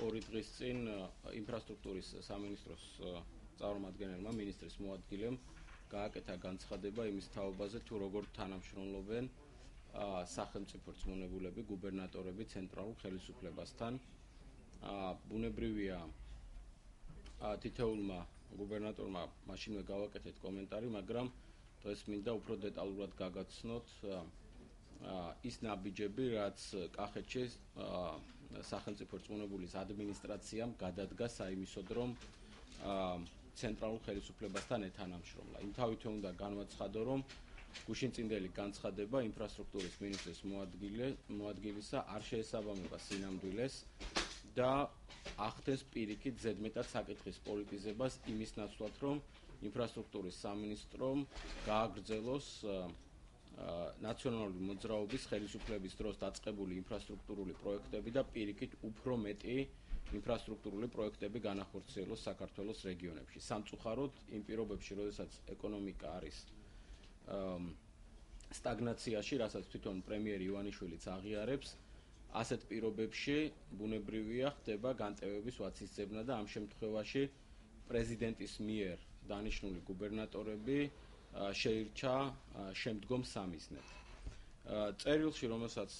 ორი დღის წინ ინფრასტრუქტურის სამინისტროს წარმომადგენელმა მინისტრის მოადგილემ გააკეთა განცხადება იმის თაობაზე, თუ როგორ თანამშრომლობენ სახელმწიფო რწმუნებულები, გუბერნატორები ცენტრალურ ხელისუფლებასთან. ბუნებრივია თითოეულმა გუბერნატორმა მაშინვე გავაკეთეთ კომენტარი, მაგრამ დღეს მინდა უფრო დეტალურად გაგაცნოთ ის ნაბიჯები, რაც კახეთში სახელმწიფო რწმუნებულის ადმინისტრაციამ გადადგა საიმისოდ, რომ ცენტრალურ ხელისუფლებასთან ეთანამშრომლა. იმთავითვე უნდა განვაცხადო, რომ გუშინწინდელი განცხადება ინფრასტრუქტურის მინისტრის მოადგილისა არ შეესაბამება სინამდვილეს და ახდენს პირიქით ზედმეტად საკითხის პოლიტიზებას იმის ნაცვლად, რომ ინფრასტრუქტურის სამინისტრომ გააგრძელოს ნაციონალური მოძრაობის ხელისუფლების დროს დაწყებული ინფრასტრუქტურული პროექტები და პირიქით უფრო მეტი ინფრასტრუქტურული პროექტები განახორციელოს საქართველოს რეგიონებში. სამწუხაროდ იმ პირობებში, როდესაც ეკონომიკა არის სტაგნაციაში, რასაც თვითონ პრემიერი ივანიშვილიც აღიარებს, ასეთ პირობებში ბუნებრივია ხდება განტევების ვაცისძებნა და ამ შემთხვევაში პრეზიდენტის მიერ დანიშნული გუბერნატორები შეირჩა შემდგომ სამიზნედ. წერილში, რომელსაც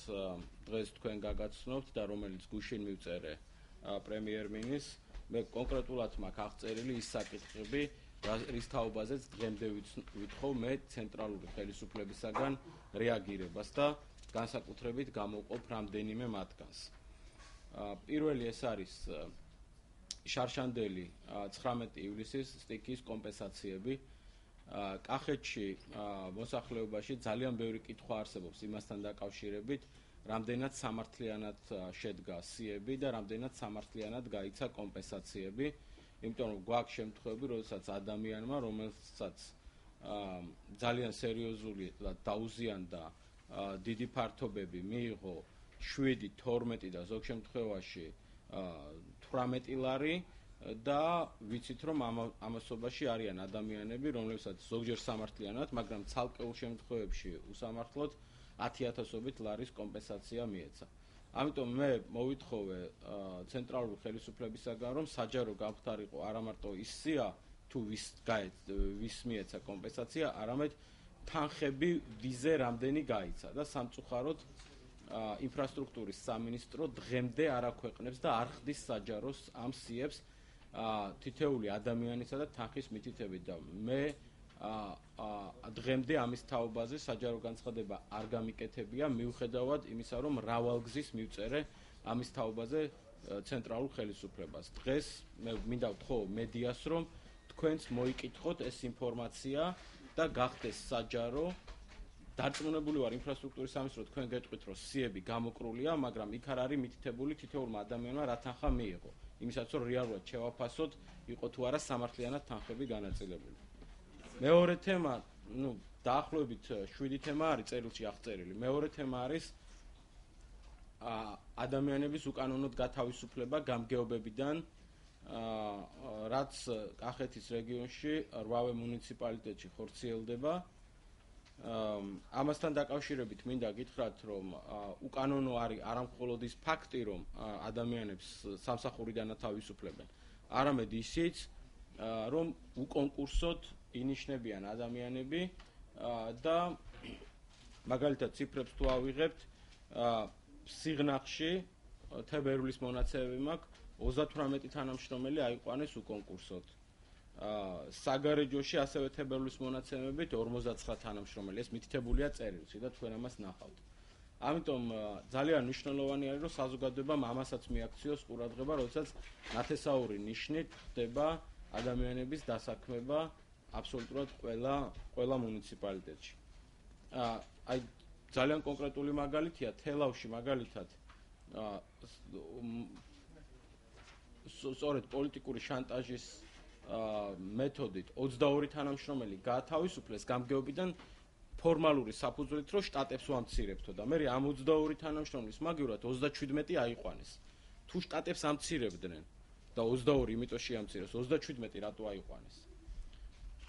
დღეს თქვენ გაგაცნობთ და რომელიც გუშინ მივწერე პრემიერ-მინისტრს, მე კონკრეტულად მაქვს აღწერილი ის საკითხები, რის თაობაზეც დღემდე ვითხოვ მე ცენტრალური ხელისუფლებისაგან რეაგირებას და განსაკუთრებით გამოვყოფ რამდენიმე მათგანს. პირველი ეს არის შარშანდელი 19 ივლისის სტიქიის კომპენსაციები. კახეთში მოსახლეობაში ძალიან ბევრი კითხვა არსებობს იმასთან დაკავშირებით, რამდენად სამართლიანად შედგა სიები და რამდენად სამართლიანად გაიცა კომპენსაციები, იმიტომ რომ გვაქვს შემთხვევები, როდესაც ადამიანმა, რომელსაც ძალიან სერიოზული და დაუზიანდა დიდი ფართობები მიიღო 7, 12 და ზოგ შემთხვევაში 18 ლარი და ვიცით, რომ ამასობაში არიან ადამიანები, რომლებსაც ზოგჯერ სამართლიანად, მაგრამ ცალკეულ შემთხვევებში უსამართლოდ 10,000-ობით ლარის კომპენსაცია მიეცა. ამიტომ მე მოვითხოვე ცენტრალური ხელისუფლებისაგან, რომ საჯარო გამხდარიყო არა მარტო ის სია, თუ ვის მიეცა კომპენსაცია, არამედ თანხები ვიზე რამდენი გაიცა და სამწუხაროდ ინფრასტრუქტურის სამინისტრო დღემდე არ აქვეყნებს და არ ხდის საჯაროს ამ სიებს თითოეული ადამიანისა და თანხის მითითებით და მე დღემდე ამის თაობაზე საჯარო განცხადება არ გამიკეთებია, მიუხედავად იმისა, რომ მრავალგზის მივწერე ამის თაობაზე ცენტრალურ ხელისუფლებას. დღეს მე მინდა ვთხოვო მედიას, რომ თქვენც მოიკითხოთ ეს ინფორმაცია და გახდეს საჯარო. დარწმუნებული ვარ ინფრასტრუქტურის სამინისტრო, თქვენ გეტყვით, რომ სიები გამოკრულია, მაგრამ იქ არ არის მითითებული თითოეულმა ადამიანმა რა თანხა მიიღო. იმისაც, რომ რეალურად შევაფასოთ, იყო თუ არა სამართლიანად თანხები განაწილებული. მეორე თემა, დაახლოებით 7 თემა არის წერილში აღწერილი. მეორე თემა არის ადამიანების უკანონოდ გათავისუფლება გამგეობებიდან, რაც კახეთის რეგიონში 8 მუნიციპალიტეტში ხორციელდება. ამასთან დაკავშირებით მინდა გითხრათ, რომ უკანონო არის არამხოლოდ ის ფაქტი, რომ ადამიანებს სამსახურიდან ათავისუფლებენ, არამედ ისიც, რომ უკონკურსოდ ინიშნებიან ადამიანები და მაგალითად ციფრებს თუ ავიღებთ, სიღნაღში თებერვლის მონაცემები მაქვს 38 თანამშრომელი აიყვანეს უკონკურსოდ. საგარეჯოში ასევე თებერვლის მონაცემებით 59 თანამშრომელი, ეს მითითებულია წერილში და თქვენ ამას ნახავთ. ამიტომ ძალიან მნიშვნელოვანი არის, რომ საზოგადოებამ ამასაც მიაქციოს ყურადღება, როდესაც ნათესაური ნიშნით ხდება ადამიანების დასაქმება აბსოლუტურად ყველა მუნიციპალიტეტში. აი ძალიან კონკრეტული მაგალითია, თელავში მაგალითად სწორედ პოლიტიკური შანტაჟის მეთოდით 22 თანამშრომელი გაათავისუფლეს გამგეობიდან ფორმალური საფუძვლით, რომ შტატებს ვამცირებთო და მე ამ 22 თანამშრომლის მაგივრად 37 აიყვანეს. თუ შტატებს ამცირებდნენ და 22 იმიტომ შეამცირეს, 37 რატო აიყვანეს?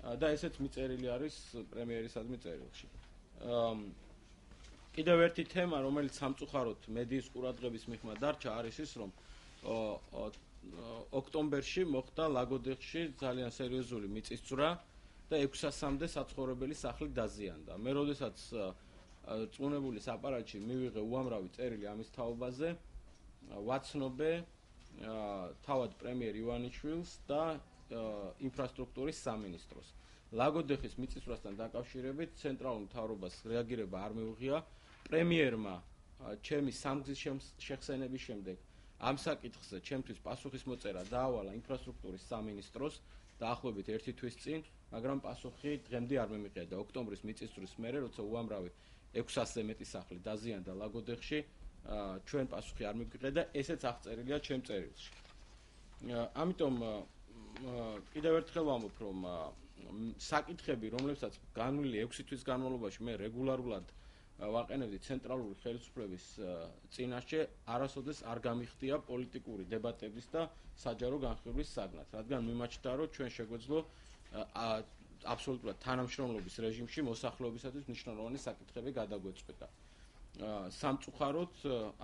და ესეც მიწერილი არის პრემიერისადმი წერილში. კიდევ ერთი თემა, რომელიც სამწუხაროდ მედიის ყურადღების მიღმა დარჩა, არის ის, რომ ოქტომბერში მოხდა ლაგოდეხში ძალიან სერიოზული მიწისძვრა და 600-მდე საცხოვრებელი სახლი დაზიანდა. მე როდესაც წუნებულის აპარატში მივიღე უამრავი წერილი ამის თაობაზე, ვაცნობე თავად პრემიერ ივანიშვილს და ინფრასტრუქტურის სამინისტროს. ლაგოდეხის მიწისძვრასთან დაკავშირებით ცენტრალურ მთავრობას რეაგირება არ მიუღია. პრემიერმა ჩემი სამგზის შეხსენების შემდეგ ამ საკითხზე ჩემთვის პასუხისმოწერა დაავალა ინფრასტრუქტურის სამინისტროს დაახლოებით 1 თვის წინ, მაგრამ პასუხი დღემდე არ მიმიღია და ოქტომბრის მიწისძვრის მერე, როცა უამრავი 600-ზე მეტი სახლი დაზიანდა ლაგოდეხში, ჩვენ პასუხი არ მიგვიღეთ და ესეც აღწერილია ჩემ წერილში. ამიტომ კიდევ ერთხელ ვამბობ, რომ საკითხები, რომლებსაც განვლილი 6 თვის განმავლობაში მე რეგულარულად ვაყენებდი ცენტრალური ხელისუფლების წინაშე, არასოდეს არ გამიხდია პოლიტიკური დებატების და საჯარო განხილვის საგნად, რადგან მიმაჩნდა, რომ ჩვენ შეგვეძლო აბსოლუტურად თანამშრომლობის რეჟიმში მოსახლეობისათვის მნიშვნელოვანი საკითხები გადაგვეწყვეტა. სამწუხაროდ,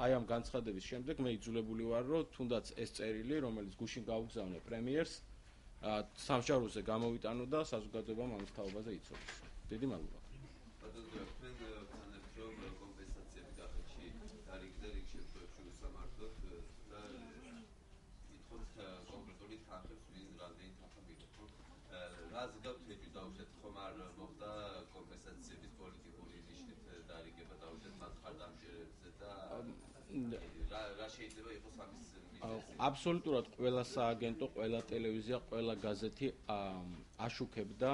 აი ამ განცხადების შემდეგ მე იძულებული ვარ, რომ თუნდაც ეს წერილი, რომელიც გუშინ გავუგზავნე პრემიერს, სამსჯავროზე გამოვიტანო და საზოგადოებამ ამის თაობაზე იცოდეს. დიდი მადლობა. აბსოლუტურად ყველა სააგენტო, ყველა ტელევიზია, ყველა გაზეთი აშუქებდა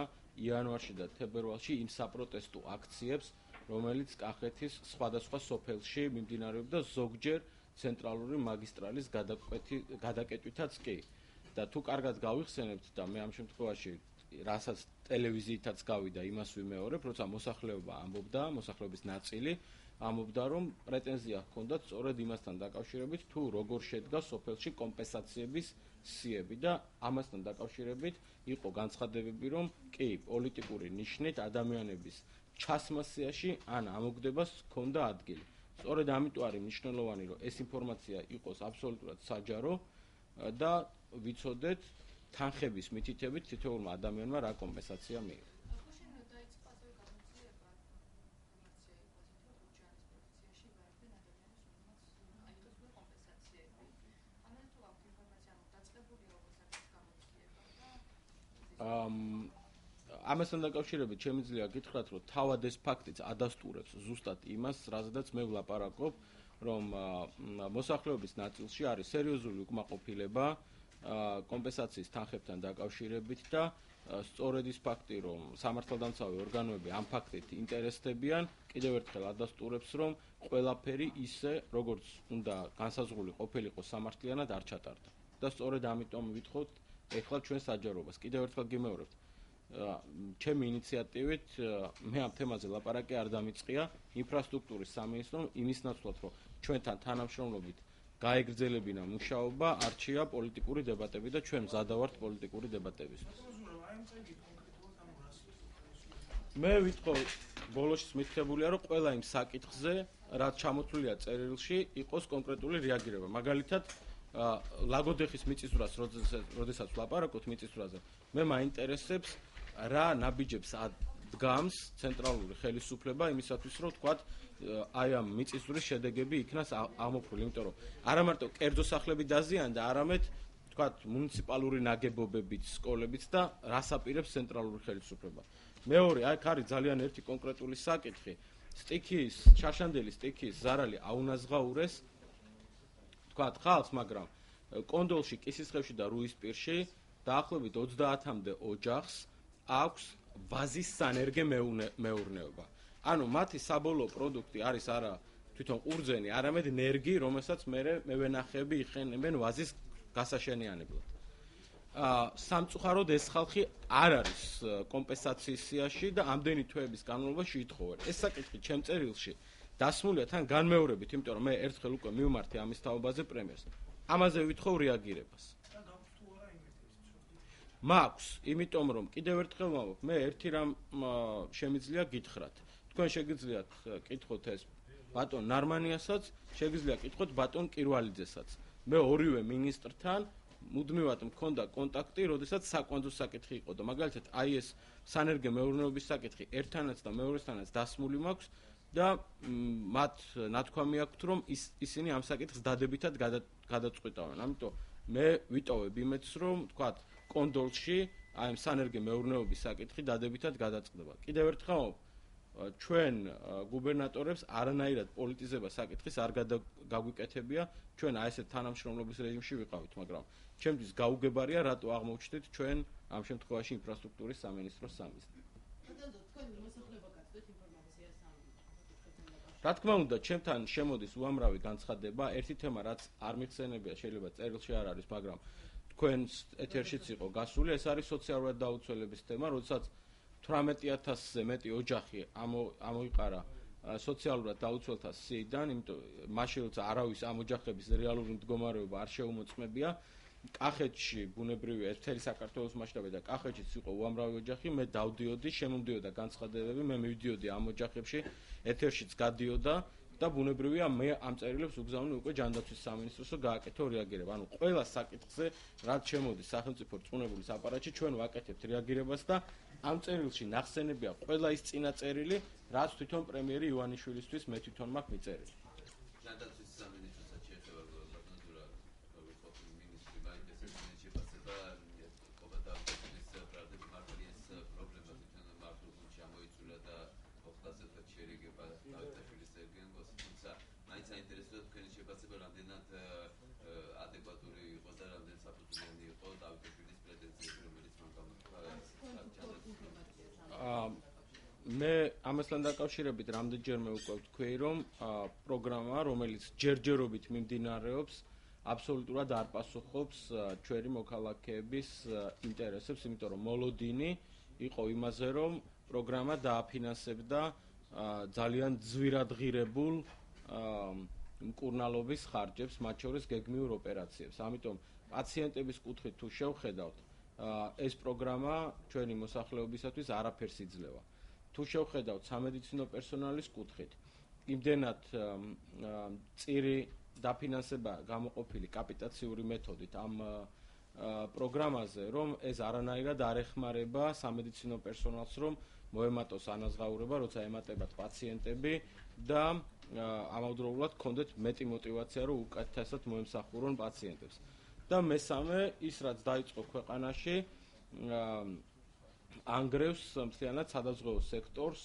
იანვარში და თებერვალში იმ საპროტესტო აქციებს, რომელიც კახეთის სხვადასხვა სოფელში მიმდინარეობდა ზოგჯერ ცენტრალური მაგისტრალის გადაკეტვითაც კი. და თუ კარგად გავიხსენებთ და მე ამ შემთხვევაში რასაც ტელევიზიითაც გავიდა, იმას ვიმეორებ, როცა მოსახლეობა ამბობდა, მოსახლეობის ნაწილი ამბობდა, რომ პრეტენზია ჰქონდათ სწორედ იმასთან დაკავშირებით, თუ როგორ შედგა სოფელში კომპენსაციების სიები და ამასთან დაკავშირებით იყო განცხადებები, რომ კი პოლიტიკური ნიშნით ადამიანების ჩასმა სიაში ან ამოგდებას ჰქონდა ადგილი. სწორედ ამიტომ არის მნიშვნელოვანი, რომ ეს ინფორმაცია იყოს აბსოლუტურად საჯარო და ვიცოდეთ თანხების მითითებით თითოეულმა ადამიანმა რა კომპენსაცია მიიღო. ამასთან დაკავშირებით შემიძლია გითხრათ, რომ თავად ეს ფაქტიც ადასტურებს ზუსტად იმას, რაზედაც მე ვლაპარაკობ, რომ მოსახლეობის ნაწილში არის სერიოზული უკმაყოფილება კომპენსაციის თანხებთან დაკავშირებით და სწორედ ის ფაქტი, რომ სამართალდამცავი ორგანოები ამ ფაქტით ინტერესდებიან, კიდევ ერთხელ ადასტურებს, რომ ყველაფერი ისე, როგორც უნდა განსაზღვრული ყოფილიყო სამართლიანად არ ჩატარდა. და სწორედ ამიტომ ვითხოვთ ეხლა ჩვენ საჯარობას. კიდევ ერთხელ გიმეორებთ, ჩემი ინიციატივით მე ამ თემაზე ლაპარაკი არ დამიწყია ინფრასტრუქტურის სამინისტრომ იმის ნაცვლად, რომ ჩვენთან თანამშრომლობით გაეგრძელებინა მუშაობა, არჩია პოლიტიკური დებატები და ჩვენ მზადა ვართ პოლიტიკური დებატებისთვის. მე ვითხოვ ბოლოში მითითებულია, რომ ყველა იმ საკითხზე, რაც ჩამოთვლილია წერილში, იყოს კონკრეტული რეაგირება. მაგალითად, ლაგოდეხის მიწისძვრას, როდესაც ვლაპარაკობთ მიწისძვრაზე, მე მაინტერესებს რა ნაბიჯებს დგამს ცენტრალური ხელისუფლება იმისათვის, რომ თქვათ აი ამ მიწისძვრის შედეგები იქნას ამოფრული, იმიტომ რომ არა მარტო კერძო სახლები დაზიანდა, არამედ თქვათ მუნიციპალური ნაგებობებიც, სკოლებიც და რას აპირებს ცენტრალური ხელისუფლება. მეორე, აქ არის ძალიან ერთი კონკრეტული საკითხი. შაშანდელის სტიქიის ზარალი აუნაზღაურეს თქვათ ხალხს, მაგრამ კონდოლში, კისისხევში და რუისპირში დაახლოებით 30-მდე ოჯახს აქვს ვაზის სანერგე მეურნეობა. ანუ მათი საბოლოო პროდუქტი არის არა თვითონ ყურძენი, არამედ ნერგი, რომელსაც მევენახეები იყენებენ ვაზის გასაშენიანებლად. სამწუხაროდ ეს ხალხი არ არის კომპენსაციის სიაში და ამდენი თვეების განმავლობაში ითხოვენ. ეს საკითხი ჩემ წერილში დასმულია თან განმეორებით, იმიტომ რომ მე ერთხელ უკვე მივმართე ამის თაობაზე პრემიერს. ამაზე ვითხოვ რეაგირებას. მაქვს, იმიტომ რომ კიდევ ერთხელ ვამბობ, მე ერთი რამ შემიძლია გითხრათ. თქვენ შეგიძლიათ კითხოთ ეს ბატონ ნარმანიასაც, შეგიძლია კითხოთ ბატონ კირვალიძესაც. მე ორივე მინისტრთან მუდმივად მქონდა კონტაქტი, როდესაც საკვანძო საკითხი იყო და მაგალითად აი ეს სანერგე მეურნეობის საკითხი ერთანაც და მეორესთანაც დასმული მაქვს და მათ ნათქვამი აქვთ, რომ ისინი ამ საკითხს დადებითად გადაწყვეტავენ. ამიტომ მე ვიტოვებ იმედს, რომ თქვათ კონდოლში აი ამ სანერგე მეურნეობის საკითხი დადებითად გადაწყდება. კიდევ ერთხელ ჩვენ გუბერნატორებს არანაირად პოლიტიზება საკითხის არ გაგვიკეთებია, ჩვენ აი ესეთ თანამშრომლობის რეჟიმში ვიყავით, მაგრამ ჩემთვის გაუგებარია, რატო აღმოჩნდით ჩვენ ამ შემთხვევაში ინფრასტრუქტურის სამინისტროს სამიზნე. რა თქმა უნდა, ჩემთან შემოდის უამრავი განცხადება, ერთი თემა, რაც არ მიხსენებია, შეიძლება წერილში არ არის, მაგრამ თქვენს ეთერშიც იყო გასული, ეს არის სოციალურად დაუცველების თემა, როდესაც 18,000-ზე მეტი ოჯახი ამოიყარა სოციალურად დაუცველთა სიიდან, იმიტომ მაშინ როცა არავის ამ ოჯახების რეალური მდგომარეობა არ შეუმოწმებია. კახეთში ბუნებრივია ეს მთელი საქართველოს მასშტაბით და კახეთშიც იყო უამრავი ოჯახი, მე დავდიოდი, შემომდიოდა განცხადებები, მე მივდიოდი ამ ოჯახებში, ეთერშიც გადიოდა და ბუნებრივია მე ამ წერილებს უგზავნი უკვე ჯანდაცვის სამინისტროსო გააკეთო რეაგირება. ანუ ყველა საკითხზე, რაც შემოდის სახელმწიფო რწმუნებულის აპარატში, ჩვენ ვაკეთებთ რეაგირებას და ამ წერილში ნახსენებია ყველა ის წინა წერილი, რაც თვითონ პრემიერი ივანიშვილისთვის მე თვითონ მაქვს მიწერილი. ჯანდაცვის სამინისტროსაც შეეხება მე ამასთან დაკავშირებით რამდენჯერმე უკვე ვთქვი, რომ პროგრამა, რომელიც ჯერჯერობით მიმდინარეობს, აბსოლუტურად არ პასუხობს ჩვენი მოქალაქეების ინტერესებს, იმიტომ რომ მოლოდინი იყო იმაზე, რომ პროგრამა დააფინანსებდა ძალიან ძვირადღირებულ მკურნალობის ხარჯებს, მათ შორის გეგმიურ ოპერაციებს. ამიტომ პაციენტების კუთხით თუ შევხედავთ, ეს პროგრამა ჩვენი მოსახლეობისათვის არაფერს იძლევა. თუ შევხედავთ სამედიცინო პერსონალის კუთხით, იმდენად წირი დაფინანსება გამოყოფილი კაპიტაციური მეთოდით ამ პროგრამაზე, რომ ეს არანაირად არ ეხმარება სამედიცინო პერსონალს, რომ მოემატოს ანაზღაურება, როცა ემატებათ პაციენტები და ამავდროულად გქონდეთ მეტი мотиваცია, რომ უკეთესად მოემსახურონ პაციენტებს. და მესამე, ის რაც დაიწყო ქვეყანაში, ანგრევს მთლიანად სადაზღვეო სექტორს,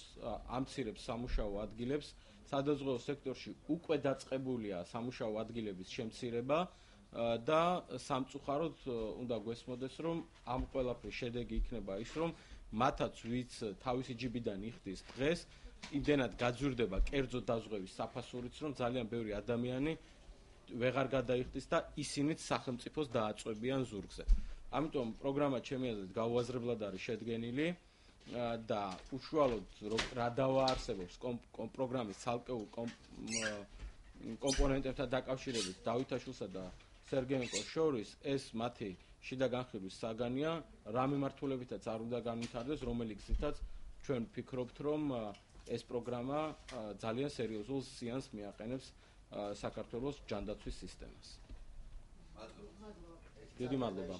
ამცირებს სამუშაო ადგილებს, სადაზღვეო სექტორში უკვე დაწყებულია სამუშაო ადგილების შემცირება და სამწუხაროდ უნდა გვესმოდეს, რომ ამ ყველაფრის შედეგი იქნება ის, რომ მათაც ვინც თავისი ჯიბიდან იხდის დღეს, იმდენად გაძვირდება კერძო დაზღვევის საფასურიც, რომ ძალიან ბევრი ადამიანი ვეღარ გადაიხდის და ისინიც სახელმწიფოს დააწყვებიან ზურგზე. ამიტომ პროგრამა ჩემი აზრით გაუაზრებლად არის შედგენილი და უშუალოდ რა დავაარსებობს პროგრამის ცალკეულ კომპონენტებთან დაკავშირებით დავითაშვილსა და სერგეენკოს შორის ეს მათი შიდა განხილვის საგანია, რა მიმართულებითაც არ უნდა განვითარდეს, რომელი გზითაც ჩვენ ვფიქრობთ, რომ ეს პროგრამა ძალიან სერიოზულ ზიანს მიაყენებს საქართველოს ჯანდაცვის სისტემას. დიდი მადლობა.